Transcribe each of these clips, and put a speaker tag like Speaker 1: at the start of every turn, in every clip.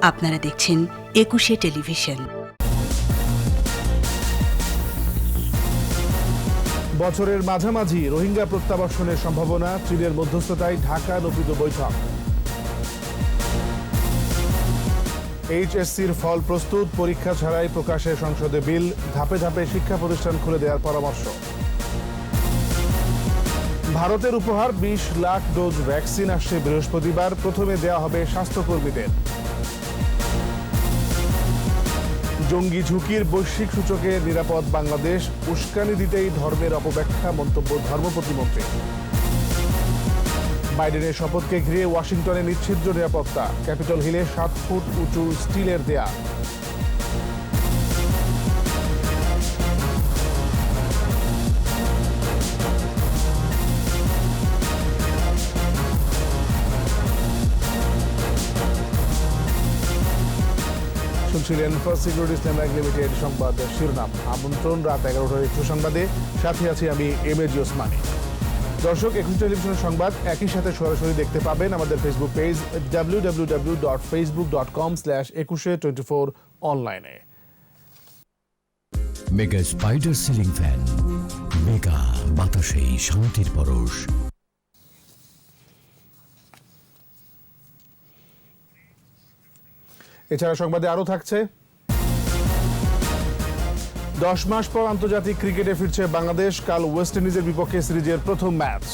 Speaker 1: আপনারা দেখছেন একুশে টেলিভিশন।
Speaker 2: বছরের মাঝামাঝি রোহিঙ্গা প্রত্যাবর্ষণের সম্ভাবনা, চীনের মধ্যস্থতায় ঢাকা নপিত বৈঠক। এইচএসসির ফল প্রস্তুত, পরীক্ষা ছাড়াই প্রকাশে সংসদে বিল, ধাপে ধাপে শিক্ষা প্রতিষ্ঠান খুলে দেওয়ার পরামর্শ। ভারতের উপহার 20 লাখ ডোজ ভ্যাকসিন আসছে বৃহস্পতিবার, প্রথমে দেওয়া হবে স্বাস্থ্যকর্মীদের। জঙ্গি ঝুঁকির বৈশ্বিক সূচকে নিরাপদ বাংলাদেশ, উস্কানি দিতেই ধর্মের অপব্যাখ্যা, মন্তব্য ধর্ম প্রতিমন্ত্রী। বাইডেনের শপথকে ঘিরে ওয়াশিংটনে নিচ্ছিদ্র নিরাপত্তা, ক্যাপিটল হিলে 7 ফুট উঁচু স্টিলের দেয়াল। শুনছিলেন ফার্স্ট সিকিউরিটিজ নেটওয়ার্ক লিমিটেড সংবাদ শিরোনাম। আমন্ত্রণ রাত 11টার একটু সংবাদে, সাথে আছি আমি এমএজি ওসমানী। দর্শক, একুশে টেলিভিশনের সংবাদ একই সাথে সরাসরি দেখতে পাবেন আমাদের ফেসবুক পেজ www.facebook.com/ekushe24 অনলাইনে।
Speaker 3: Mega spider ceiling fan, Mega বাতাসেই শান্তির পরশ।
Speaker 2: এছাড়া সংবাদে আরও থাকছে, 10 মাস পর আন্তর্জাতিক ক্রিকেটে ফিরছে বাংলাদেশ, কাল ওয়েস্ট ইন্ডিজের বিপক্ষে সিরিজের প্রথম ম্যাচ।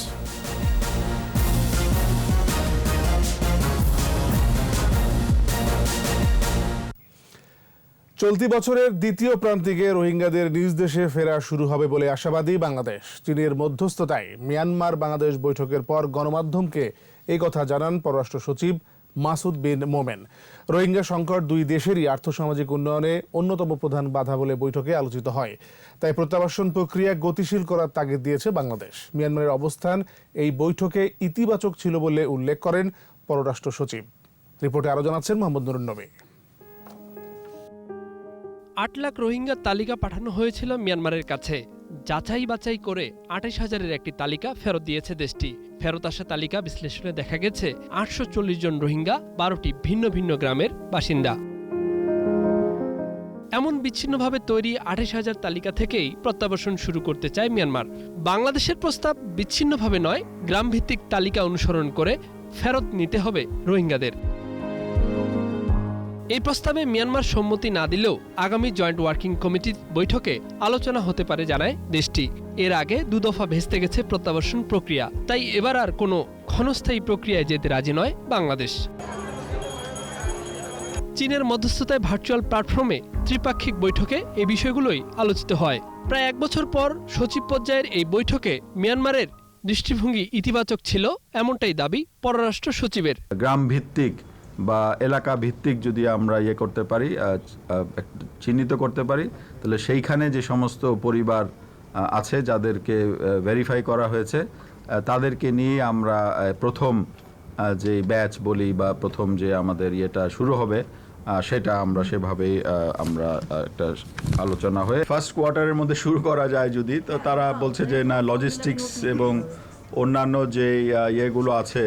Speaker 2: চলতি বছরের দ্বিতীয় প্রান্তিকে রোহিঙ্গাদের নিজ দেশে ফেরা শুরু হবে বলে আশাবাদী বাংলাদেশ। চীনের মধ্যস্থতায় মিয়ানমার বাংলাদেশ বৈঠকের পর গণমাধ্যমকে এই কথা জানান পররাষ্ট্র সচিব মাসুদ বিন মোমেন। রোহিঙ্গা সংকট দুই দেশেরই আর্থসামাজিক উন্নয়নে অন্যতম প্রধান বাধা বলে বৈঠকে আলোচিত হয়। তাই প্রত্যাবাসন প্রক্রিয়া গতিশীল করার তাগিদ দিয়েছে বাংলাদেশ। মিয়ানমারের অবস্থান এই বৈঠকে ইতিবাচক ছিল বলে উল্লেখ করেন পররাষ্ট্র সচিব। রিপোর্টে আরও জানাচ্ছেন মোহাম্মদ নুরুন নবী।
Speaker 4: 8 লাখ রোহিঙ্গার তালিকা পাঠানো হয়েছিল মিয়ানমারের কাছে। যাচাই বাছাই করে 28,000-এর একটি তালিকা ফেরত দিয়েছে দেশটি। ফেরত আসা তালিকা বিশ্লেষণে দেখা গেছে 840 জন রোহিঙ্গা 12টি ভিন্ন ভিন্ন গ্রামের বাসিন্দা। এমন বিচ্ছিন্নভাবে তৈরি 28,000 তালিকা থেকেই প্রত্যাবাসন শুরু করতে চায় মিয়ানমার। বাংলাদেশের প্রস্তাব বিচ্ছিন্নভাবে নয়, গ্রামভিত্তিক তালিকা অনুসরণ করে ফেরত নিতে হবে রোহিঙ্গাদের। এই প্রস্তাবে মিয়ানমার সম্মতি না দিলেও আগামী জয়েন্ট ওয়ার্কিং কমিটির বৈঠকে আলোচনা হতে পারে জানায় দেশটি। এর আগে 2 দফা ভেস্তে গেছে প্রত্যাবাসন প্রক্রিয়া, তাই এবার আর কোনো ক্ষণস্থায়ী প্রক্রিয়ায় যেতে রাজি নয় বাংলাদেশ। চীনের মধ্যস্থতায় ভার্চুয়াল প্ল্যাটফর্মে ত্রিপাক্ষিক বৈঠকে এই বিষয়গুলোই আলোচিত হয়। প্রায় 1 বছর পর সচিব পর্যায়ের এই বৈঠকে মিয়ানমারের দৃষ্টিভঙ্গি ইতিবাচক ছিল, এমনটাই দাবি পররাষ্ট্র সচিবের।
Speaker 5: গ্রাম ভিত্তিক বা এলাকা ভিত্তিক যদি আমরা করতে পারি, চিহ্নিত করতে পারি, তাহলে সেইখানে যে সমস্ত পরিবার আছে যাদেরকে ভেরিফাই করা হয়েছে তাদেরকে নিয়ে আমরা প্রথম যে ব্যাচ বলি বা প্রথম যে আমাদের শুরু হবে সেটা আমরা সেভাবেই আমরা একটা আলোচনা হয়ে ফার্স্ট কোয়ার্টারের মধ্যে শুরু করা যায় যদি, তো তারা বলছে যে না, লজিস্টিক্স এবং অন্যান্য যে ইয়েগুলো আছে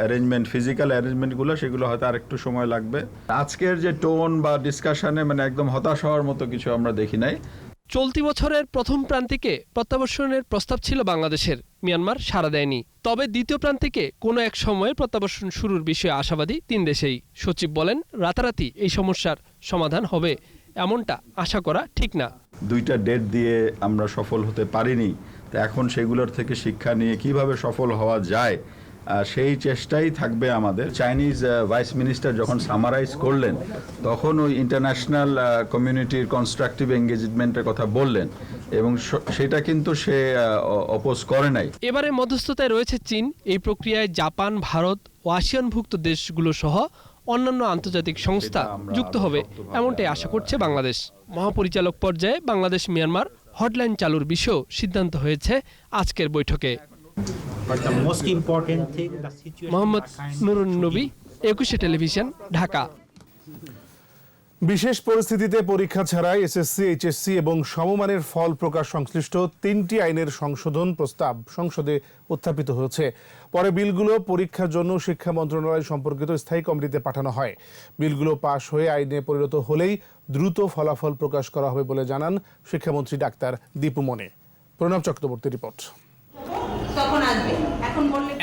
Speaker 5: অ্যারেঞ্জমেন্ট, ফিজিক্যাল অ্যারেঞ্জমেন্টগুলো, সেগুলো হয়তো আর একটু সময় লাগবে। আজকের যে টোন বা ডিসকাশনে একদম হতাশ হওয়ার মতো কিছু আমরা দেখি নাই।
Speaker 4: চলতি বছরের প্রথম প্রান্তিকে প্রত্যাবাসনের প্রস্তাব ছিল বাংলাদেশের, মিয়ানমার সাড়া দেয়নি। তবে দ্বিতীয় প্রান্তিকে কোনো এক সময়ে প্রত্যাবাসন শুরুর বিষয়ে আশাবাদী 3 দেশেই। সচিব বলেন, রাতারাতি এই সমস্যার সমাধান হবে এমনটা আশা করা ঠিক না।
Speaker 5: 2টা ডেট দিয়ে আমরা সফল হতে পারিনি, তো এখন সেগুলোর থেকে শিক্ষা নিয়ে কিভাবে সফল হওয়া যায় সেই চেষ্টাই থাকবে আমাদের। চাইনিজ ভাইস মিনিস্টার যখন সামারাইজ করলেন তখন ওই ইন্টারন্যাশনাল কমিউনিটির কনস্ট্রাকটিভ এঙ্গেজমেন্টের কথা বললেন এবং সেটা কিন্তু সে অপোজ করে নাই।
Speaker 4: এবারে মধ্যস্থতায় রয়েছে চীন। এই প্রক্রিয়ায় জাপান, ভারত ও আসিয়ানভুক্ত দেশগুলো সহ অন্যান্য আন্তর্জাতিক সংস্থা যুক্ত হবে, এমনটাই আশা করছে বাংলাদেশ। মহাপরিচালক পর্যায়ে বাংলাদেশ মিয়ানমার হটলাইন চালুর বিষয়েও সিদ্ধান্ত হয়েছে আজকের বৈঠকে। মোহাম্মদ নুরুন নবী, একুশে টেলিভিশন, ঢাকা।
Speaker 2: বিশেষ পরিস্থিতিতে পরীক্ষা ছাড়াই এসএসসি, এইচএসসি এবং সমমানের ফল প্রকাশ সংশ্লিষ্ট 3টি আইনের সংশোধন প্রস্তাব সংসদে উত্থাপিত হয়েছে। পরে বিলগুলো পরীক্ষার জন্য শিক্ষা মন্ত্রণালয় সম্পর্কিত স্থায়ী কমিটিতে পাঠানো হয়। বিলগুলো পাশ হয়ে আইনে পরিণত হলেই দ্রুত ফলাফল প্রকাশ করা হবে বলে জানান শিক্ষামন্ত্রী ডাক্তার দীপু মনি। প্রণব চক্রবর্তীর রিপোর্ট।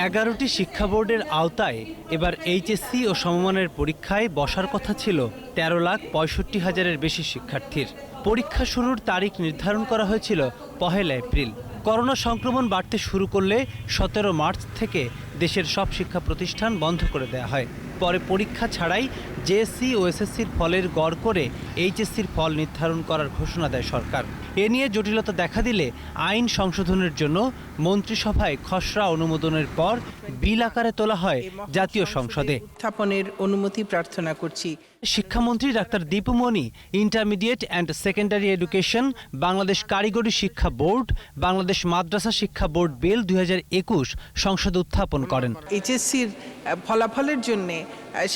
Speaker 6: 11টি শিক্ষা বোর্ডের আওতায় এবার এইচএসসি ও সমমানের পরীক্ষায় বসার কথা ছিল 13,65,000-এর বেশি শিক্ষার্থীর। পরীক্ষা শুরুর তারিখ নির্ধারণ করা হয়েছিল 1 এপ্রিল। করোনা সংক্রমণ বাড়তে শুরু করলে 17 মার্চ থেকে দেশের সব শিক্ষা প্রতিষ্ঠান বন্ধ করে দেওয়া হয়। পরে পরীক্ষা ছাড়াই জেএসসি ও এসএসসির ফলের গড় করে এইচএসসির ফল নির্ধারণ করার ঘোষণা দেয় সরকার। এ নিয়ে জটিলতা দেখা দিলে আইন সংশোধনের জন্য মন্ত্রিসভায় খসড়া অনুমোদনের পর বিল আকারে তোলা হয় জাতীয় সংসদে।
Speaker 7: উত্থাপনের অনুমতি প্রার্থনা করছি।
Speaker 6: শিক্ষামন্ত্রী doctor Dipu Moni intermediate and secondary education, Bangladesh কারিগরি শিক্ষা বোর্ড, বাংলাদেশ মাদ্রাসা শিক্ষা বোর্ড বিল 2021 সংসদে উত্থাপন করেন।
Speaker 7: এইচএসসির ফলাফলের জন্যে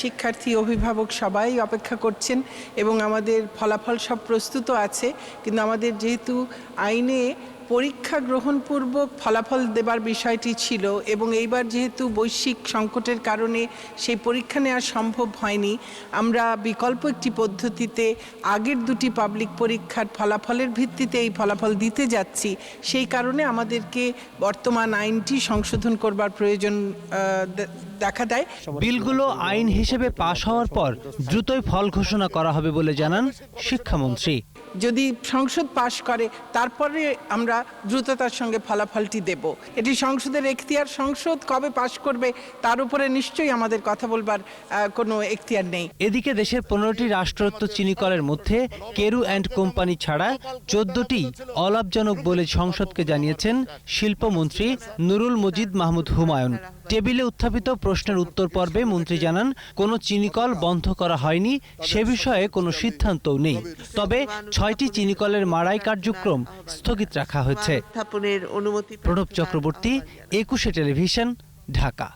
Speaker 7: শিক্ষার্থী, অভিভাবক সবাই অপেক্ষা করছেন এবং আমাদের ফলাফল সব প্রস্তুত আছে, কিন্তু আমাদের যেহেতু আইনে পরীক্ষা গ্রহণপূর্বক ফলাফল দেবার বিষয়টি ছিল এবং এইবার যেহেতু বৈশ্বিক সংকটের কারণে সেই পরীক্ষা নেওয়া সম্ভব হয়নি, আমরা বিকল্প একটি পদ্ধতিতে আগের দুটি পাবলিক পরীক্ষার ফলাফলের ভিত্তিতে এই ফলাফল দিতে যাচ্ছি। সেই কারণে আমাদেরকে বর্তমান আইনটি সংশোধন করবার প্রয়োজন দেখা দেয়।
Speaker 6: বিলগুলো আইন হিসেবে পাশ হওয়ার পর দ্রুতই ফল ঘোষণা করা হবে বলে জানান শিক্ষামন্ত্রী।
Speaker 7: যদি সংসদ পাশ করে তারপরে আমরা দ্রুততার সঙ্গে ফলাফলটি দেব। এটি সংসদের এখতিয়ার, সংসদ কবে পাশ করবে তার উপরে নিশ্চয়ই আমাদের কথা বলবার কোনো এখতিয়ার নেই।
Speaker 6: এদিকে দেশের 15টি রাষ্ট্রায়ত্ত চিনিকলের মধ্যে কেরু অ্যান্ড কোম্পানি ছাড়া 14টি অলাভজনক বলে সংসদকে জানিয়েছেন শিল্পমন্ত্রী নুরুল মজিদ মাহমুদ হুমায়ুন। টেবিলে উত্থাপিত প্রশ্নের উত্তর পর্বে মন্ত্রী জানান, কোনো চিনিকল বন্ধ করা হয়নি, সে বিষয়ে কোনো সিদ্ধান্তও নেই। তবে 6টি চিনিকলের মাড়াই কার্যক্রম স্থগিত রাখা হয়েছে। প্রণব চক্রবর্তী, 21 টেলিভিশন, ঢাকা।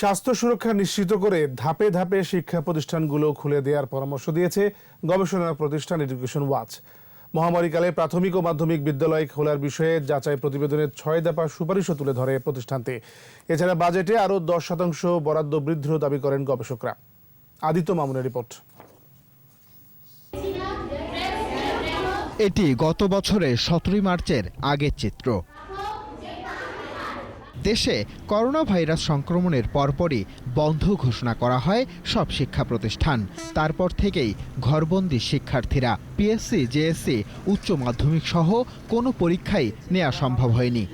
Speaker 2: স্বাস্থ্য সুরক্ষা নিশ্চিত করে ধাপে ধাপে শিক্ষা প্রতিষ্ঠানগুলো খুলে দেওয়ার পরামর্শ দিয়েছে গবেষণা প্রতিষ্ঠান এডুকেশন ওয়াচ। মহামারীকালে প্রাথমিক ও মাধ্যমিক বিদ্যালয় খোলার বিষয়ে যাচাই প্রতিবেদনের 6 দফা সুপারিশও তুলে ধরে প্রতিষ্ঠানটি। এছাড়া বাজেটে আরও 10% বরাদ্দ বৃদ্ধির দাবি করেন গবেষকরা। আদিত্য মামুনের রিপোর্ট।
Speaker 8: এটি গত বছরের 17 মার্চের আগের চিত্র। দেশে করোনা ভাইরাস সংক্রমণের পরপরই বন্ধ ঘোষণা করা হয় সব শিক্ষা প্রতিষ্ঠান। তারপর থেকেই ঘরবন্দি শিক্ষার্থীরা। পিএসসি, জেএসসি, উচ্চ মাধ্যমিক সহ কোনো পরীক্ষাই নেওয়া সম্ভব হয়নি।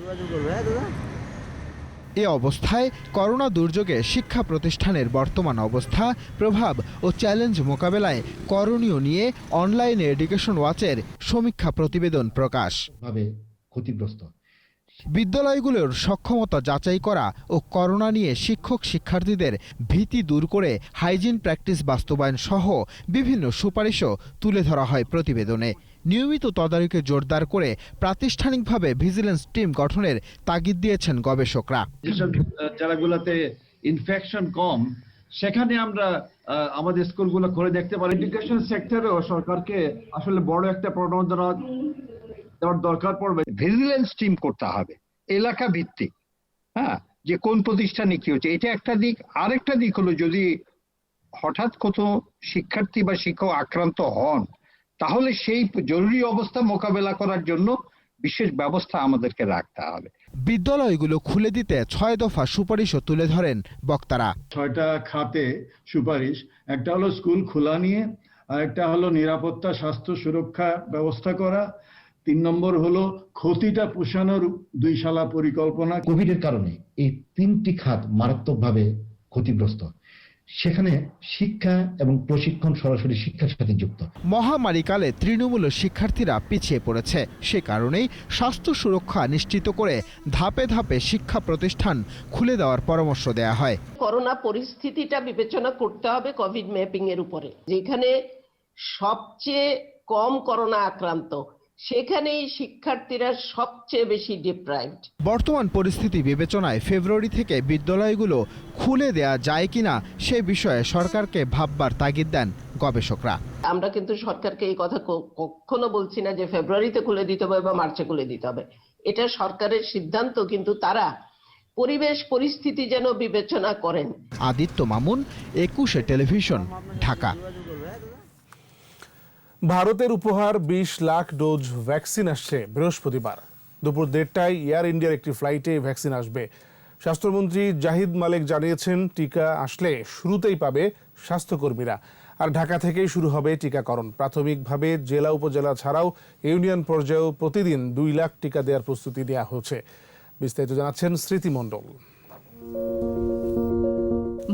Speaker 8: এ অবস্থায় করোনা দুর্যোগে শিক্ষা প্রতিষ্ঠানের বর্তমান অবস্থা, প্রভাব ও চ্যালেঞ্জ মোকাবেলায় করণীয় নিয়ে অনলাইনে এডুকেশন ওয়াচের সমীক্ষা প্রতিবেদন প্রকাশ।
Speaker 9: ক্ষতিগ্রস্ত
Speaker 8: বিদ্যালয়গুলোর সক্ষমতা যাচাই করা ও করোনা নিয়ে শিক্ষক শিক্ষার্থীদের ভীতি দূর করে হাইজিন প্র্যাকটিস বাস্তবায়ন সহ বিভিন্ন সুপারিশও তুলে ধরা হয় প্রতিবেদনে। নিয়মিত তদারকি জোরদার করে প্রাতিষ্ঠানিকভাবে ভিজিলেন্স টিম গঠনের তাগিদ দিয়েছেন গবেষকরা।
Speaker 9: যেসব জায়গাগুলোতে ইনফেকশন কম, সেখানে আমরা আমাদের স্কুলগুলো করে দেখতে পারি। এডুকেশন সেক্টরেও সরকারকে আসলে বড় একটা প্রণোদনা দেওয়ার দরকার পড়বে। ভিজিলেন্স টিম করতে হবে এলাকা ভিত্তিক, যে কোন প্রতিষ্ঠানে কি হচ্ছে, এটা একটা দিক। আরেকটা দিক হলো, যদি হঠাৎ কত শিক্ষার্থী বা শিক্ষক আক্রান্ত হন, তাহলে সেই জরুরি অবস্থা মোকাবেলা করার জন্য বিশেষ ব্যবস্থা আমাদেরকে রাখতে হবে।
Speaker 8: বিদ্যালয়গুলো খুলে দিতে 6 দফা সুপারিশও তুলে ধরেন বক্তারা।
Speaker 9: 6টা খাতে সুপারিশ, একটা হলো স্কুল খোলা নিয়ে, আরেকটা হলো নিরাপত্তা, স্বাস্থ্য সুরক্ষা ব্যবস্থা করা, 3 নম্বর হলো ক্ষতিটা পোষানোর 2 শালা পরিকল্পনা।
Speaker 10: কোভিডের কারণে এই 3টি খাত মারাত্মকভাবে ক্ষতিগ্রস্ত, সেখানে শিক্ষা এবং প্রশিক্ষণ সরাসরি শিক্ষার সাথে যুক্ত।
Speaker 8: মহামারীকালে তৃণমূল শিক্ষার্থীরা পিছিয়ে পড়েছে, সে কারণেই স্বাস্থ্য সুরক্ষা নিশ্চিত করে ধাপে ধাপে শিক্ষা প্রতিষ্ঠান খুলে দেওয়ার পরামর্শ দেয়া হয়।
Speaker 11: করোনা পরিস্থিতিটা বিবেচনা করতে হবে কোভিড ম্যাপিং এর উপরে। যেখানে সবচেয়ে কম করোনা আক্রান্ত, সেখানেই শিক্ষার্থীরা সবচেয়ে বেশি ডিপ্রাইভড।
Speaker 8: বর্তমান পরিস্থিতি বিবেচনায় ফেব্রুয়ারি থেকে বিদ্যালয়গুলো খুলে দেয়া যায় কিনা সে বিষয়ে সরকারকে ভাববার তাগিদ দেন গবেষকরা।
Speaker 11: আমরা কিন্তু সরকারকে এই কথা কখনো বলছি না যে ফেব্রুয়ারিতে খুলে দিতে হবে বা মার্চে খুলে দিতে হবে। এটা সরকারের সিদ্ধান্ত, কিন্তু তারা পরিবেশ পরিস্থিতি যেন বিবেচনা করেন।
Speaker 8: আদিত্য মামুন, 21 টেলিভিশন, ঢাকা।
Speaker 2: ভারতের উপহার 20 লাখ ডোজ ভ্যাকসিন আসছে বৃহস্পতিবার দুপুর 1:30টায় এয়ার ইন্ডিয়ার একটি ফ্লাইটে ভ্যাকসিন আসবে। স্বাস্থ্যমন্ত্রী জাহিদ মালেক জানিয়েছেন, টিকা আসলে শুরুতেই পাবে স্বাস্থ্যকর্মীরা, আর ঢাকা থেকেই শুরু হবে টিকাকরণ। প্রাথমিকভাবে জেলা উপজেলা ছাড়াও ইউনিয়ন পর্যায়েও প্রতিদিন 2 লাখ টিকা দেওয়ার প্রস্তুতি নেওয়া হচ্ছে। বিস্তারিত জানাচ্ছেন স্মৃতি মণ্ডল।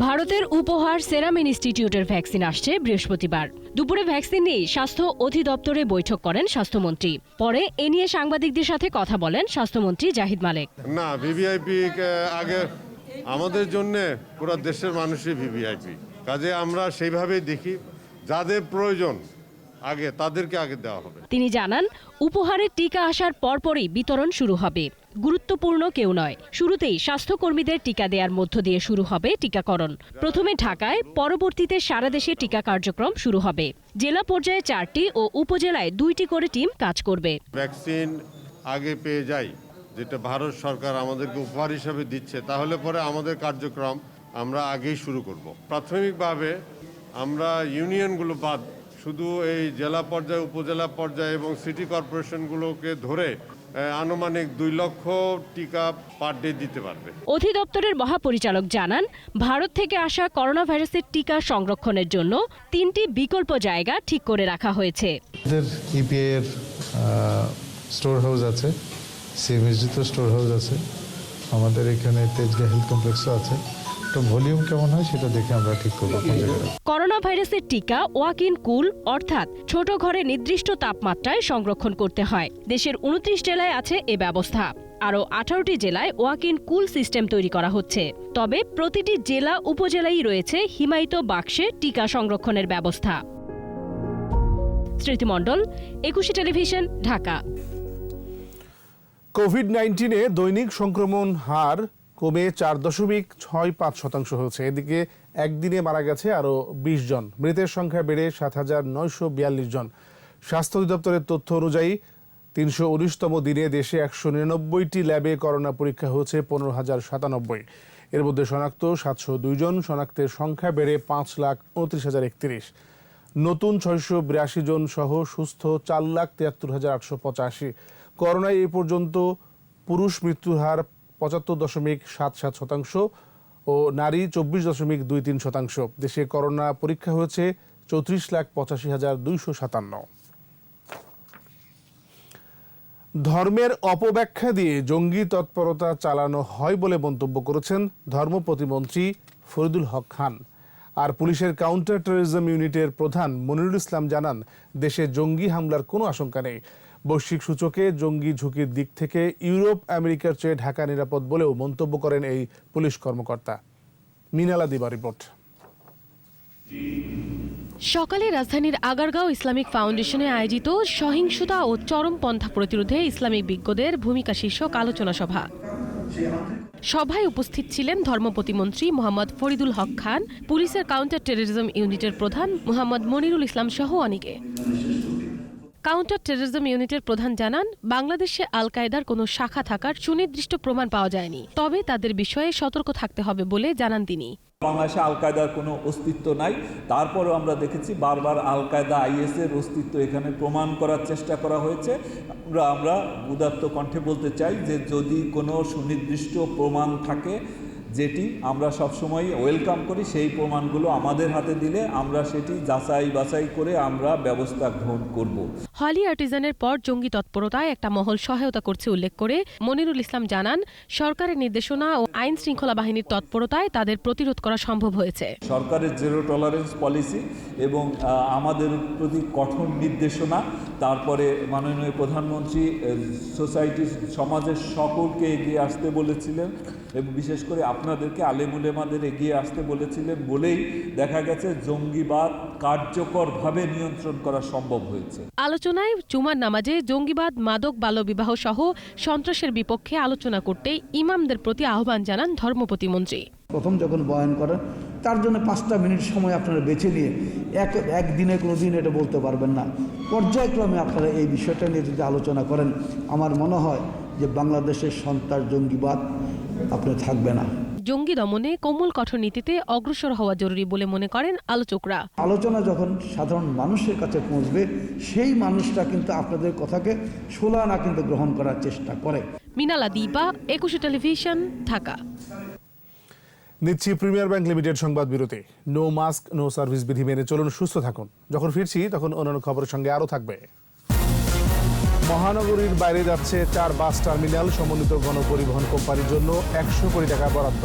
Speaker 12: ভারতের উপহার সেরাম ইনস্টিটিউটের ভ্যাকসিন আসছে বৃহস্পতিবার দুপুরে। ভ্যাকসিন নিয়ে স্বাস্থ্য অধিদপ্তরে বৈঠক করেন স্বাস্থ্যমন্ত্রী। পরে এ নিয়ে সাংবাদিকদের সাথে কথা বলেন স্বাস্থ্যমন্ত্রী জাহিদ মালেক।
Speaker 13: না, ভিভিআইপি আগে আমাদের জন্য পুরো দেশের মানুষই ভিভিআইপি, কাজে আমরা সেইভাবেই দেখি যাদের প্রয়োজন আগে তাদেরকে আগে দেওয়া হবে।
Speaker 12: তিনি জানান, উপহারের টিকা আসার পরপরই বিতরণ শুরু হবে। গুরুত্বপূর্ণ কেউ নয়, শুরুতেই স্বাস্থ্যকর্মীদের টিকা দেওয়ার মধ্য দিয়ে শুরু হবে টিকাকরণ। প্রথমে ঢাকায়, পরবর্তীতে সারা দেশে টিকা কার্যক্রম শুরু হবে। জেলা পর্যায়ে 4টি ও উপজেলায় 2টি করে টিম কাজ করবে।
Speaker 13: ভ্যাকসিন আগে পেয়ে যাই, যেটা ভারত সরকার আমাদেরকে উপহার হিসাবে দিচ্ছে, তাহলে পরে আমাদের কার্যক্রম আমরা আগেই শুরু করব। প্রাথমিকভাবে আমরা ইউনিয়নগুলো বাদ শুধু এই জেলা পর্যায়ে, উপজেলা পর্যায়ে এবং সিটি কর্পোরেশনগুলোকে ধরে আনুমানিক 2 লক্ষ টিকা পার ডে দিতে পারবে।
Speaker 12: অধিদপ্তরের মহাপরিচালক জানান, ভারত থেকে আসা করোনা ভাইরাসের টিকা সংরক্ষণের জন্য 3টি বিকল্প জায়গা ঠিক করে রাখা হয়েছে।
Speaker 14: ইপিআই এর স্টোর হাউস আছে, সিএমএসডি তো স্টোর হাউস আছে, আমাদের এখানে তেজগাঁ হেলথ কমপ্লেক্সও আছে। তো ভলিউম কেমন হয় সেটা দেখে আমরা ঠিক করব কোন জায়গায়।
Speaker 12: করোনা ভাইরাসের টিকা ওয়াক ইন কুল অর্থাৎ ছোট ঘরে নির্দিষ্ট তাপমাত্রায় সংরক্ষণ করতে হয়। দেশের 29 জেলায় আছে এ ব্যবস্থা। আরও 18টি জেলায় ওয়াক ইন কুল সিস্টেম তৈরি করা হচ্ছে। তবে প্রতিটি জেলা উপজেলায় রয়েছে হিমায়িত বাক্সে টিকা সংরক্ষণের ব্যবস্থা। স্মৃতি মণ্ডল, 21 টেলিভিশন, ঢাকা।
Speaker 2: কোভিড-19 দৈনিক সংক্রমণ হার কমে 4.65% হয়েছে। এদিকে একদিনে মারা গেছে আরও 20 জন। মৃতের সংখ্যা বেড়ে 7,942 জন। স্বাস্থ্য অধিদপ্তরের তথ্য অনুযায়ী 319তম দিনে দেশে 199টি ল্যাবে করোনা পরীক্ষা হয়েছে 15,097। এর মধ্যে শনাক্ত 702 জন। শনাক্তের সংখ্যা বেড়ে 5,29,031। নতুন 682 জন সহ সুস্থ 4,73,885। করোনায় এ পর্যন্ত পুরুষ মৃত্যুর হার 75.77% ও নারী 24.23%। দেশে করোনা পরীক্ষা হয়েছে 34,85,257। ধর্মের অপব্যাখ্যা দিয়ে জঙ্গি তৎপরতা চালানো হয় বলে মন্তব্য করেছেন ধর্ম প্রতিমন্ত্রী ফরিদুল হক খান। আর পুলিশের কাউন্টার টেররিজম ইউনিটের প্রধান মনিরুল ইসলাম জানান, দেশে জঙ্গি হামলার কোনো আশঙ্কা নেই। বৈশ্বিক সূচকে জঙ্গি ঝুঁকির দিক থেকে ইউরোপ আমেরিকার চেয়ে ঢাকা নিরাপদ বলেও মন্তব্য করেন এই পুলিশ কর্মকর্তা। মিনালা দিবা রিপোর্ট।
Speaker 12: সকালে রাজধানীর আগারগাঁও ইসলামিক ফাউন্ডেশনে আয়োজিত সহিংসতা ও চরমপন্থা প্রতিরোধে ইসলামিক বিজ্ঞদের ভূমিকা শীর্ষক আলোচনা সভা। সভায় উপস্থিত ছিলেন ধর্ম প্রতিমন্ত্রী মোহাম্মদ ফরিদুল হক খান, পুলিশের কাউন্টার টেররিজম ইউনিটের প্রধান মোহাম্মদ মনিরুল ইসলাম সহ অনেকে। কাউন্টার টেররিজম ইউনিটের প্রধান জানান, বাংলাদেশে আল কায়দার কোনো শাখা থাকার সুনির্দিষ্ট প্রমাণ পাওয়া যায়নি, তবে তাদের বিষয়ে সতর্ক থাকতে হবে বলে জানান তিনি।
Speaker 15: বাংলাদেশে আল কায়দার কোনো অস্তিত্ব নাই, তারপরেও আমরা দেখেছি বারবার আল কায়দা আইএস এর অস্তিত্ব এখানে প্রমাণ করার চেষ্টা করা হয়েছে। আমরা উদাত্ত কণ্ঠে বলতে চাই যে যদি কোনো সুনির্দিষ্ট প্রমাণ থাকে, যেটি আমরা সবসময় ওয়েলকাম করি, সেই প্রমাণগুলো আমাদের হাতে দিলে আমরা সেটি যাচাই বাছাই করে আমরা ব্যবস্থা গ্রহণ করব।
Speaker 12: হলি আর্টিজানের পর জঙ্গি তৎপরতায় একটা মহল সহায়তা করছে উল্লেখ করে মনিরুল ইসলাম জানান, সরকারের নির্দেশনা ও আইন শৃঙ্খলা বাহিনীর তৎপরতায় তাদের প্রতিরোধ করা সম্ভব হয়েছে।
Speaker 15: সরকারের জিরো টলারেন্স পলিসি এবং আমাদের প্রতি কঠোর নির্দেশনা, তারপরে মাননীয় প্রধানমন্ত্রী সোসাইটি সমাজের সকলকে এগিয়ে আসতে বলেছিলেন এবং বিশেষ করে আপনাদেরকে আলেমুলেমাদের এগিয়ে আসতে বলেছিলেন বলেই দেখা গেছে জঙ্গিবাদ কার্যকরভাবে নিয়ন্ত্রণ করা সম্ভব হয়েছে।
Speaker 12: আলোচনায় জুমার নামাজে জঙ্গিবাদ, মাদক বাল্যবিবাহ সহ সন্ত্রাসের বিপক্ষে আলোচনা করতে ইমামদের প্রতি আহ্বান জানান ধর্ম প্রতিমন্ত্রী।
Speaker 16: প্রথম যখন বয়ান করেন তার জন্য 5টা মিনিট সময় আপনারা বেছে নিয়ে একদিনে কোনো দিন এটা বলতে পারবেন না। পর্যায়ক্রমে আপনারা এই বিষয়টা নিয়ে যদি আলোচনা করেন, আমার মনে হয় যে বাংলাদেশের সন্ত্রাস জঙ্গিবাদ আপনার থাকবে না।
Speaker 12: জঙ্গি দমনে কোমল কঠোর নীতিতে অগ্রসর হওয়া জরুরি বলে মনে করেন আলোচকরা।
Speaker 16: আলোচনা যখন সাধারণ মানুষের কাছে পৌঁছবে, সেই মানুষটা কিন্তু আপনাদের কথাকে শোলা না কিন্তু গ্রহণ করার চেষ্টা করে।
Speaker 12: মিনালা দীপা, 21 টেলিভিশন, ঢাকা।
Speaker 2: নিচ্ছি প্রিমিয়ার ব্যাংক লিমিটেড সংবাদ বিরতি। নো মাস্ক নো সার্ভিস বিধি মেনে চলুন, সুস্থ থাকুন। যখন ফিরছি তখন অন্যান্য খবরের সঙ্গে আরও থাকবে। মহানগরীর বাইরে যাচ্ছে 4 বাস টার্মিনাল, সমন্বিত গণপরিবহন কোম্পানির জন্য 100 কোটি টাকা বরাদ্দ।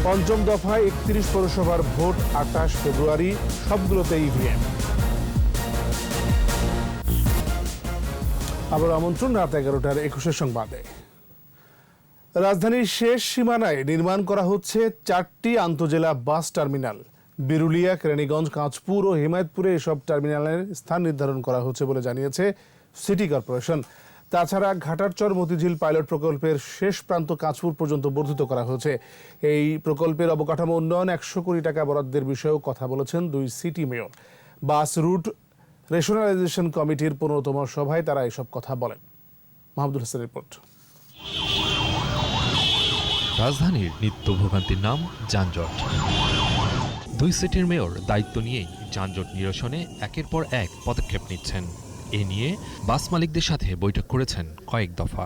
Speaker 2: পঞ্চম দফায় 31 পৌরসভার ভোট 28 ফেব্রুয়ারি, সবগুলোতে ইভিএম। আবার আমন্ত্রণ রাত 11টার 21 সংবাদে। রাজধানীর শেষ সীমানায় নির্মাণ করা হচ্ছে 4টি আন্তজেলা বাস টার্মিনাল। বিরুলিয়া, কেরানীগঞ্জ, কাঁচপুর ও হিমায়তপুরে এসব টার্মিনালের স্থান নির্ধারণ করা হচ্ছে বলে জানিয়েছে সিটি কর্পোরেশন। তাছাড়া ঘাটারচর মতিঝিল পাইলট প্রকল্পের শেষ প্রান্ত কাঁচপুর পর্যন্ত বর্ধিত করা হয়েছে। এই প্রকল্পের অবকাঠামো উন্নয়ন 100 কোটি টাকা বরাদ্দের বিষয়েও কথা বলেছেন 2 city mayor. Bus route rationalisation কমিটির 15তম সভায় তারা এসব কথা বলেন। মাহমুদুল হাসান রিপোর্ট।
Speaker 17: রাজধানীর নিত্য ভোগান্তির নাম যানজট। 2 সিটির মেয়র দায়িত্ব নিয়েই যানজট নিরসনে একের পর এক পদক্ষেপ নিচ্ছেন। এ নিয়ে বাস মালিকদের সাথে বৈঠক করেছেন কয়েক দফা।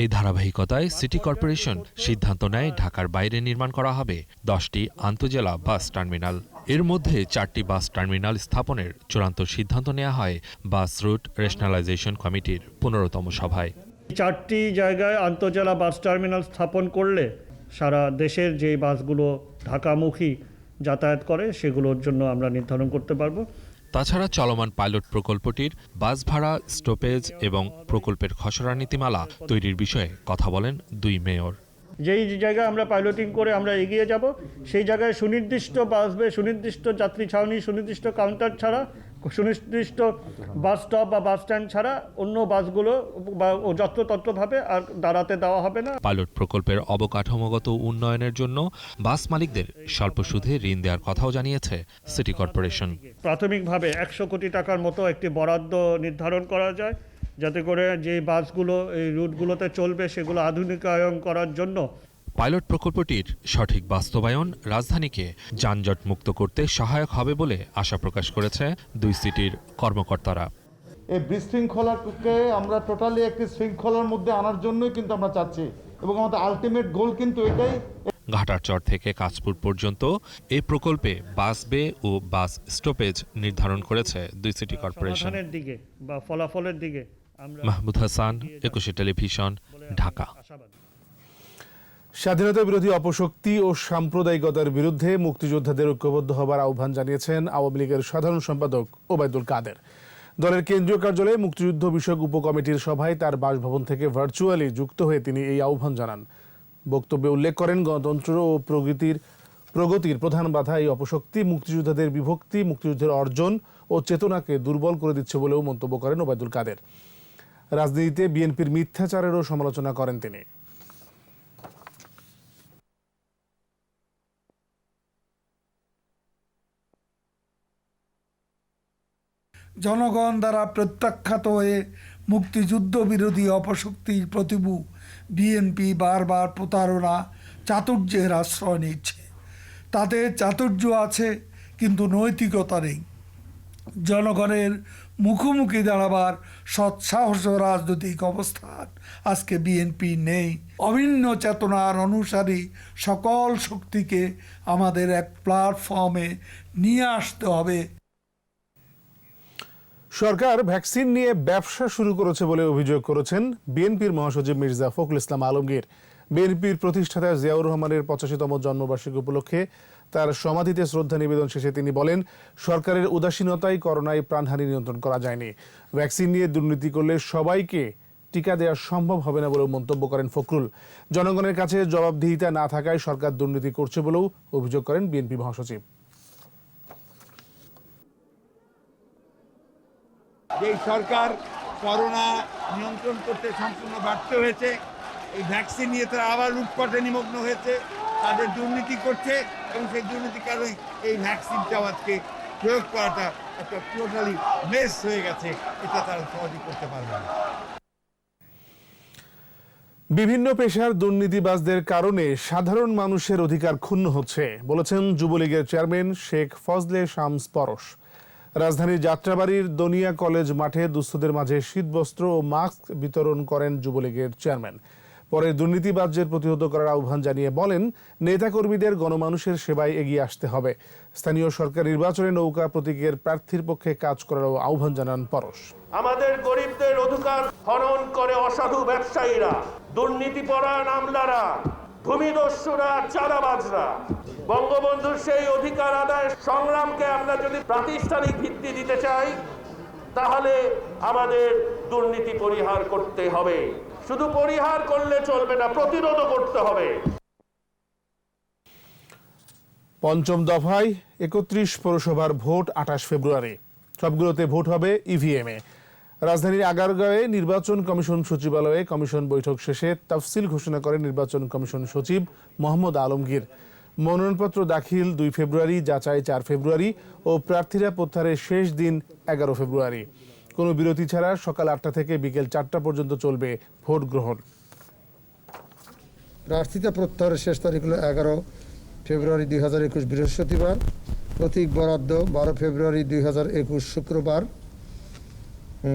Speaker 17: এই ধারাবাহিকতায় সিটি কর্পোরেশন সিদ্ধান্ত নেয় ঢাকার বাইরে নির্মাণ করা হবে 10টি আন্তজেলা বাস টার্মিনাল। এর মধ্যে 4টি বাস টার্মিনাল স্থাপনের চূড়ান্ত সিদ্ধান্ত নেওয়া হয় বাস রুট রেশনালাইজেশন কমিটির 15তম সভায়।
Speaker 18: 4টি জায়গায় আন্তজেলা বাস টার্মিনাল স্থাপন করলে সারা দেশের যে বাসগুলো ঢাকামুখী যাতায়াত করে সেগুলোর জন্য আমরা নির্ধারণ করতে পারবো।
Speaker 17: তাছাড়া চলমান পাইলট প্রকল্পটির বাস ভাড়া, স্টপেজ এবং প্রকল্পের খসড়া নীতিমালা তৈরির বিষয়ে কথা বলেন 2 মেয়র।
Speaker 18: যেই জায়গায় আমরা পাইলটিং করে আমরা এগিয়ে যাব, সেই জায়গায় সুনির্দিষ্ট বাসবে, সুনির্দিষ্ট যাত্রী ছাউনি, সুনির্দিষ্ট কাউন্টার ছাড়া, সুনির্দিষ্ট বাস স্টপ বা বাস স্ট্যান্ড ছাড়া অন্য বাসগুলো বা যত্রতত্রভাবে আর দাঁড়াতে দেওয়া হবে না।
Speaker 17: পাইলট প্রকল্পের অবকাঠামোগত উন্নয়নের জন্য বাস মালিকদের স্বল্প সুদে ঋণ দেওয়ার কথাও জানিয়েছে সিটি কর্পোরেশন।
Speaker 18: প্রাথমিকভাবে 100 কোটি টাকার মতো একটি বরাদ্দ নির্ধারণ করা যায়, যাতে করে যে বাসগুলো এই রুটগুলোতে চলবে সেগুলো আধুনিকায়ন করার জন্য।
Speaker 17: পাইলট প্রকল্পটির সঠিক বাস্তবায়ন রাজধানীকে যানজট মুক্ত করতে সহায়ক হবে বলে আশা প্রকাশ করেছে 2 সিটির কর্মকর্তারা।
Speaker 19: এই বিশৃঙ্খলাকে আমরা টোটালি একটি শৃঙ্খলার মধ্যে আনার জন্যই কিন্তু আমরা চাচ্ছি, এবং আমাদের আলটিমেট গোল কিন্তু এটাই।
Speaker 17: ঘাটারচর থেকে কাঁচপুর পর্যন্ত এই প্রকল্পে বাস বে ও বাস স্টপেজ নির্ধারণ করেছে 2 সিটি কর্পোরেশন।
Speaker 18: দিকে বা ফলাফলের দিকে
Speaker 17: মাহমুদ হাসান, 21 টেলিভিশন, ঢাকা।
Speaker 2: স্বাধীনতা বিরোধী অপশক্তি ও সাম্প্রদায়িকতার বিরুদ্ধে মুক্তিযোদ্ধাদের ঐক্যবদ্ধ হবার আহ্বান জানিয়েছেন আওয়ামী লীগের সাধারণ সম্পাদক ওবায়দুল কাদের। দলের কেন্দ্রীয় কার্যালয়ে মুক্তিযুদ্ধ বিষয়ক উপকমিটির সভায় তার বাসভবন থেকে ভার্চুয়ালি যুক্ত হয়ে তিনি এই আহ্বান জানান। বক্তব্যে উল্লেখ করেন, গণতন্ত্র ও প্রগতির প্রধান বাধা এই অপশক্তি, মুক্তিযোদ্ধাদের বিভক্তি মুক্তিযুদ্ধের অর্জন ও চেতনাকে দুর্বল করে দিচ্ছে বলেও মন্তব্য করেন ওবায়দুল কাদের। রাজনীতিতে বিএনপির মিথ্যাচারেরও সমালোচনা করেন তিনি।
Speaker 20: জনগণ দ্বারা প্রত্যাখ্যাত হয়ে মুক্তিযুদ্ধ বিরোধী অপশক্তির প্রতিভু বিএনপি বারবার প্রতারণা, চাতুর্যের আশ্রয় নিচ্ছে। তাদের চাতুর্য আছে কিন্তু নৈতিকতা নেই। জনগণের মুখোমুখি দাঁড়াবার সৎসাহস রাজনৈতিক অবস্থান আজকে বিএনপি নেই। অভিন্ন চেতনার অনুসারী সকল শক্তিকে আমাদের এক প্ল্যাটফর্মে নিয়ে আসতে হবে।
Speaker 2: সরকার ভ্যাকসিন নিয়ে ব্যবসা শুরু করেছে বলে অভিযোগ করেছেন বিএনপির মহাসচিব মির্জা ফখরুল ইসলাম আলমগীর। বিএনপির প্রতিষ্ঠাতা জিয়াউর রহমানের 85তম জন্মবার্ষিকী উপলক্ষে তার সমাধিতে শ্রদ্ধা নিবেদন শেষে তিনি বলেন, সরকারের উদাসীনতায় করোনায় প্রাণহানি নিয়ন্ত্রণ করা যায়নি। ভ্যাকসিন নিয়ে দুর্নীতি করলে সবাইকে টিকা দেওয়া সম্ভব হবে না বলেও মন্তব্য করেন ফখরুল। জনগণের কাছে জবাবদিহিতা না থাকায় সরকার দুর্নীতি করছে বলেও অভিযোগ করেন বিএনপি মহাসচিব।
Speaker 21: যে সরকার করোনা নিয়ন্ত্রণ করতে সম্পূর্ণ ব্যর্থ হয়েছে, এই ভ্যাকসিন নিয়ে তারা আবার লুটপাটে নিমগ্ন হয়েছে, তাদের দুর্নীতি করছে এবং সেই দুর্নীতির কারণে এই ভ্যাকসিনটাও আজকে প্রয়োগ করাটা একটা টোটালি মেস হয়ে গেছে, এটা তারা সহজে করতে পারবে না।
Speaker 2: বিভিন্ন পেশার দুর্নীতিবাজদের কারণে সাধারণ মানুষের অধিকার ক্ষুণ্ণ হচ্ছে বলেছেন যুবলীগের চেয়ারম্যান শেখ ফজলে শামস পরশ। রাজধানীর যাত্রাবাড়ির দনিয়া কলেজ মাঠে দুস্থদের মাঝে শীতবস্ত্র ও মাস্ক বিতরণ করেন যুবলীগের চেয়ারম্যান। পরে দুর্নীতিবাজদের প্রতিহত করার আহ্বান জানিয়ে বলেন, নেতাকর্মীদের গণমানুষের সেবায় এগিয়ে আসতে হবে। স্থানীয় সরকার নির্বাচনে নৌকা প্রতীকের প্রার্থীর পক্ষে কাজ করারও আহ্বান জানান পরশ।
Speaker 22: আমাদের গরিবদের অধিকার হনন করে অসাধু ব্যবসায়ীরা, দুর্নীতিপরায়ণ আমলারা, ভূমিদস্যুরা, চাঁদাবাজরা। বঙ্গবন্ধুর সেই অধিকার আদায়ের সংগ্রামকে আমরা যদি প্রাতিষ্ঠানিক ভিত্তি দিতে চাই, তাহলে আমাদের দুর্নীতি পরিহার করতে হবে। শুধু পরিহার করলে চলবে না, প্রতিরোধ করতে হবে।
Speaker 2: পঞ্চম দফায় ৩১ পৌরসভার ভোট ২৮ ফেব্রুয়ারি। সবগুলোতে ভোট হবে ইভিএমে। রাজধানীর আগারগাঁওয়ে নির্বাচন কমিশন সচিবালয়ে কমিশন বৈঠক শেষে তফসিল ঘোষণা করেন নির্বাচন কমিশন সচিব মোহাম্মদ আলমগীর। মনোনয়নপত্র দাখিল ২ ফেব্রুয়ারি, যাচাই ৪ ফেব্রুয়ারি ও প্রার্থীরা প্রত্যাহারের শেষ দিন ১১ ফেব্রুয়ারি। কোনো বিরতি ছাড়া সকাল ৮টা থেকে বিকেল ৪টা পর্যন্ত চলবে ভোট গ্রহণ।
Speaker 23: প্রার্থিতা প্রত্যাহারের শেষ তারিখ হল ১১ ফেব্রুয়ারি ২০২১ বৃহস্পতিবার। প্রতীক বরাদ্দ ১২ ফেব্রুয়ারি ২০২১ শুক্রবার।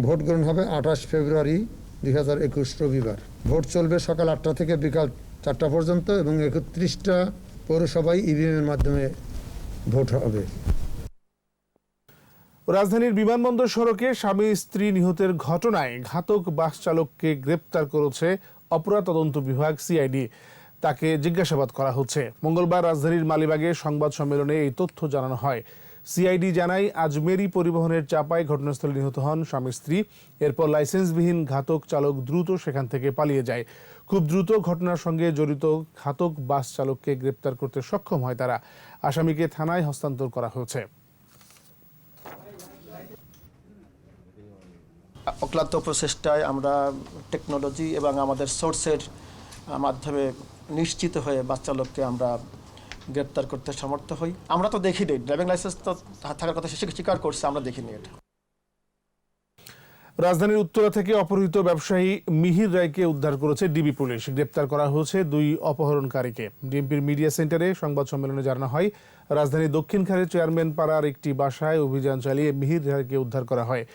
Speaker 23: ভোট গ্রহণ হবে ২৮ ফেব্রুয়ারি ২০২১ রবিবার। ভোট চলবে সকাল ৮টা থেকে বিকাল ৪টা পর্যন্ত এবং ৩১টা পৌরসভায় ইভিএমের মাধ্যমে ভোট হবে।
Speaker 2: রাজধানীর বিমানবন্দর সড়কে স্বামী স্ত্রী নিহতের ঘটনায় ঘাতক বাস চালককে গ্রেপ্তার করেছে অপরাধ তদন্ত বিভাগ সিআইডি। তাকে জিজ্ঞাসাবাদ করা হচ্ছে। মঙ্গলবার রাজধানীর মালিবাগে সংবাদ সম্মেলনে এই তথ্য জানানো হয়। সিআইডি জানায়, আজমেরি পরিবহনের চাপায় ঘটনাস্থলে নিহত হন স্বামী স্ত্রী। এরপর লাইসেন্সবিহীন ঘাতক চালক দ্রুত সেখান থেকে পালিয়ে যায়। খুব দ্রুত ঘটনার সঙ্গে জড়িত ঘাতক বাস চালককে গ্রেপ্তার করতে সক্ষম হয় তারা। আসামিকে থানায় হস্তান্তর করা হয়েছে।
Speaker 24: অক্লান্ত প্রচেষ্টায় আমরা টেকনোলজি এবং আমাদের সোর্সের মাধ্যমে নিশ্চিত হয়ে বাস চালককে আমরা গ্রেপ্তার করতে সমর্থ হই। আমরা তো দেখিনি, ড্রাইভিং লাইসেন্স তো থাকার কথা স্বীকার করছে, আমরা দেখিনি এটা।
Speaker 2: রাজধানীর উত্তরা থেকে অপহৃত ব্যবসায়ী মিহির রায়কে উদ্ধার করেছে ডিবি পুলিশ। গ্রেপ্তার করা হয়েছে ২ অপহরণকারীকে। ডিএমপির মিডিয়া সেন্টারে সংবাদ সম্মেলনে জানানো হয়, রাজধানীর দক্ষিণখানের চেয়ারম্যান পাড়ার একটি বাসায় অভিযান চালিয়ে মিহির রায়কে উদ্ধার করা হয়।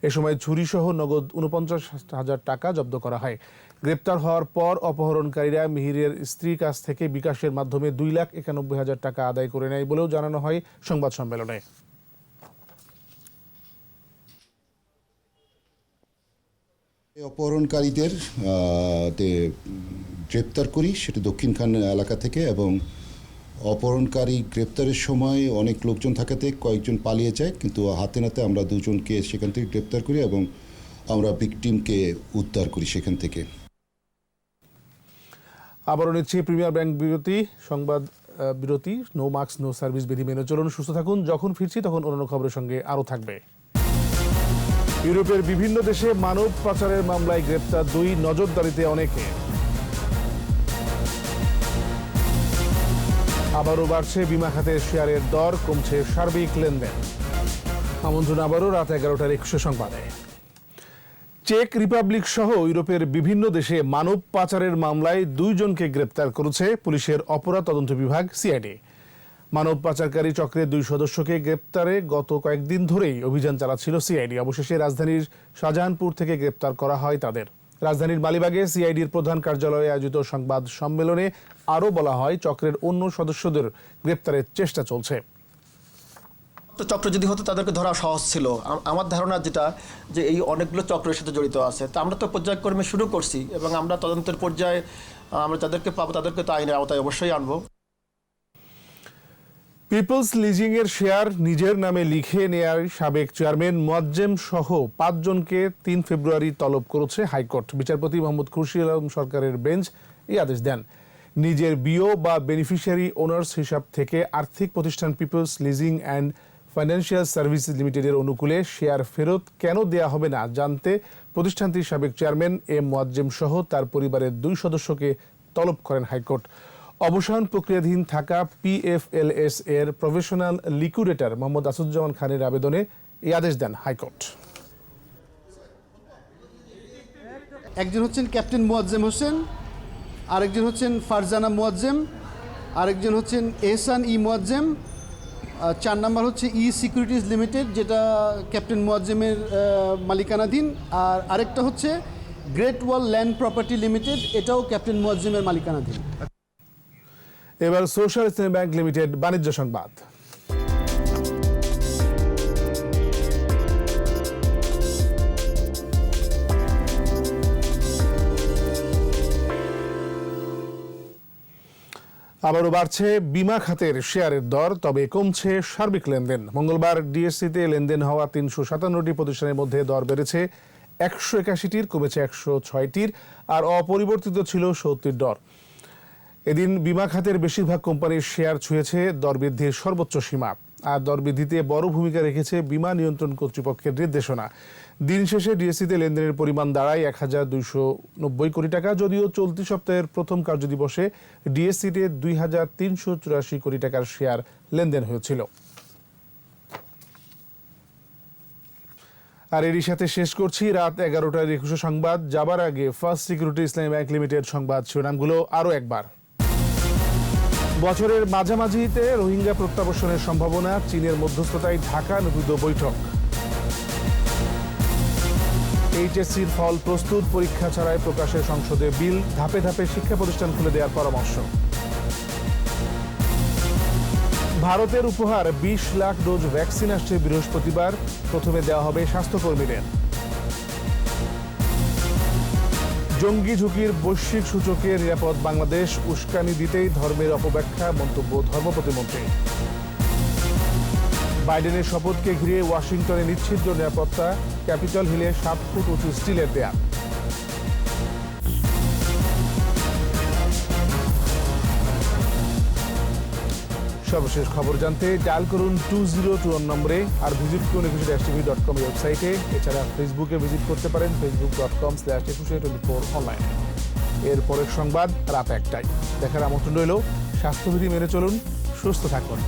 Speaker 2: এ সময় ছুরিসহ নগদ ৪৯,০০০ টাকা জব্দ করা হয়। গ্রেপ্তার হওয়ার পর অপহরণকারীরা মিহিরের স্ত্রীর কাছ থেকে বিকাশের মাধ্যমে ২,৯১,০০০ টাকা আদায় করে নেয় বলেও জানানো হয় সংবাদ সম্মেলনে।
Speaker 25: অপহরণকারীদের গ্রেপ্তার করি সেটা দক্ষিণখান এলাকা থেকে, এবং অপহরণকারী গ্রেপ্তারের সময় অনেক লোকজন থাকাতে কয়েকজন পালিয়ে যায়, কিন্তু হাতে নাতে আমরা ২ জনকে সেখান থেকে গ্রেপ্তার করি এবং আমরা ভিকটিমকে উদ্ধার করি সেখান থেকে।
Speaker 2: আবারও নিচ্ছি প্রিমিয়ার ব্যাংক সংবাদ বিরতি। নো মাস্ক নো সার্ভিস বিধি মেনে চলুন, সুস্থ থাকুন। যখন ফিরছি তখন অন্যান্য খবরের সঙ্গে আরও থাকবে। ইউরোপের বিভিন্ন দেশে মানব পাচারের মামলায় গ্রেপ্তার ২, নজরদারিতে অনেকে। আবারও বাড়ছে বিমা খাতের শেয়ারের দর, কমছে সার্বিক লেনদেন। আমন্ত্রণ আবারও রাত ১১টার ২১ সংবাদে। চেক রিপাবলিক সহ ইউরোপের বিভিন্ন দেশে মানব পাচারের মামলায় ২ জনকে গ্রেপ্তার করেছে পুলিশের অপরাধ তদন্ত বিভাগ সিআইডি। মানব পাচারকারী চক্রের ২ সদস্যকে গ্রেপ্তারে গত কয়েকদিন ধরেই অভিযান চালাচ্ছিল সিআইডি। অবশেষে রাজধানীর শাহজাহানপুর থেকে গ্রেপ্তার করা হয় তাদের। রাজধানীর মালিবাগে সিআইডির প্রধান কার্যালয়ে আয়োজিত সংবাদ সম্মেলনে আরও বলা হয়, চক্রের অন্য সদস্যদের গ্রেপ্তারের চেষ্টা চলছে।
Speaker 24: চক্র যদি হতো তাদেরকে ধরা সহজ ছিল। আমার ধারণা যেটা, যে এই অনেকগুলো চক্রের সাথে জড়িত আছে। তো আমরা তো পর্যায়ক্রমে শুরু করছি এবং আমরা তদন্তের পর্যায়ে আমরা যাদেরকে পাবো তাদেরকে তো আইনের আওতায় অবশ্যই আনবো।
Speaker 2: পিপলস লিজিং এর শেয়ার নিজের নামে লিখে নেয়ার সাবেক চেয়ারম্যান মোয়াজ্জেম সহ ৫ জনকে ৩ ফেব্রুয়ারি তলব করেছে হাইকোর্ট। বিচারপতি মোহাম্মদ খুরশিদ আলম সরকারের বেঞ্চ এই আদেশ দেন। নিজের বিও বা বেনিফিশিয়ারি ওনার্স হিসাব থেকে আর্থিক প্রতিষ্ঠান peoples leasing and financial services লিমিটেডের অনুকূলে শেয়ার ফেরত কেন দেয়া হবে না জানতে প্রতিষ্ঠানটির সাবেক চেয়ারম্যান এম মোয়াজ্জেম সহ তার পরিবারের 2 সদস্যকে তলব করেন হাইকোর্ট। অবসান প্রক্রিয়াধীন থাকা PFLS এর প্রফেশনাল লিকুইডেটর মোহাম্মদ আসুজ্জামান খানের আবেদনে এই আদেশ দেন হাইকোর্ট।
Speaker 1: একজন হচ্ছেন ক্যাপ্টেন মোয়াজ্জেম হোসেন, আরেকজন হচ্ছেন ফারজানা মোয়াজ্জেম, আরেকজন হচ্ছেন এহসান মোয়াজ্জেম, 4 নম্বর হচ্ছে সিকিউরিটিজ লিমিটেড যেটা ক্যাপ্টেন মোয়াজ্জেমের মালিকানাধীন, আর আরেকটা হচ্ছে গ্রেট ওয়াল ল্যান্ড প্রপার্টি লিমিটেড, এটাও ক্যাপ্টেন মোয়াজ্জেমের মালিকানাধীন।
Speaker 2: এবার সোশ্যাল ইসলামী ব্যাংক লিমিটেড বাণিজ্য সংবাদ। আবারও বাড়ছে বিমা খাতের শেয়ারের দর, তবে কমছে সার্বিক লেনদেন। মঙ্গলবার ডিএসসিতে লেনদেন হওয়া 357টি প্রতিষ্ঠানের মধ্যে দর বেড়েছে 181টির, কমেছে 106টির, আর অপরিবর্তিত ছিল 70 দর। এদিন বিমা খাতের বেশিরভাগ কোম্পানির শেয়ার ছুঁয়েছে দর বৃদ্ধির সর্বোচ্চ সীমা, আর দর বৃদ্ধিতে বড় ভূমিকা রেখেছে বিমা নিয়ন্ত্রণ কর্তৃপক্ষের নির্দেশনা। দিন শেষে ডিএসসিতে লেনদেনের পরিমাণ দাঁড়ায় 1290 কোটি টাকা, যদিও চলতি সপ্তাহের প্রথম কার্যদিবসে ডিএসসিতে 2384 কোটি টাকার শেয়ার লেনদেন হয়েছিল। আর এরই সাথে শেষ করছি রাত 11টার 21 সংবাদ। যাবার আগে ফার্স্ট সিকিউরিটি ইসলামী ব্যাংক লিমিটেড সংবাদ শিরোনামগুলো আরও একবার। বছরের মাঝামাঝিতে রোহিঙ্গা প্রত্যাবর্ষণের সম্ভাবনা, চীনের মধ্যস্থতায় ঢাকা নিষিদ্ধ বৈঠক। এইচএসসির ফল প্রস্তুত, পরীক্ষা ছাড়াই প্রকাশের সংসদে বিল, ধাপে ধাপে শিক্ষা প্রতিষ্ঠান খুলে দেওয়ার পরামর্শ। ভারতের উপহার 20 লাখ ডোজ ভ্যাকসিন আসছে বৃহস্পতিবার, প্রথমে দেওয়া হবে স্বাস্থ্যকর্মীদের। জঙ্গি ঝুঁকির বৈশ্বিক সূচকে নিরাপদ বাংলাদেশ, উস্কানি দিতেই ধর্মের অপব্যাখ্যা, মন্তব্য ধর্ম প্রতিমন্ত্রী। বাইডেনের শপথকে ঘিরে ওয়াশিংটনে নিচ্ছিদ্র নিরাপত্তা, ক্যাপিটল হিলে 7 ফুট উঁচু স্টিলের দেয়াল। সর্বশেষ খবর জানতে ডায়াল করুন 2021 নম্বরে, আর ভিজিট করুন 21tv.com ওয়েবসাইটে। এছাড়া ফেসবুকে ভিজিট করতে পারেন facebook.com/2124 অনলাইন। এর পরের সংবাদ রাত 1টায়। দেখার আমন্ত্রণ রইল। স্বাস্থ্যবিধি মেনে চলুন, সুস্থ থাকুন।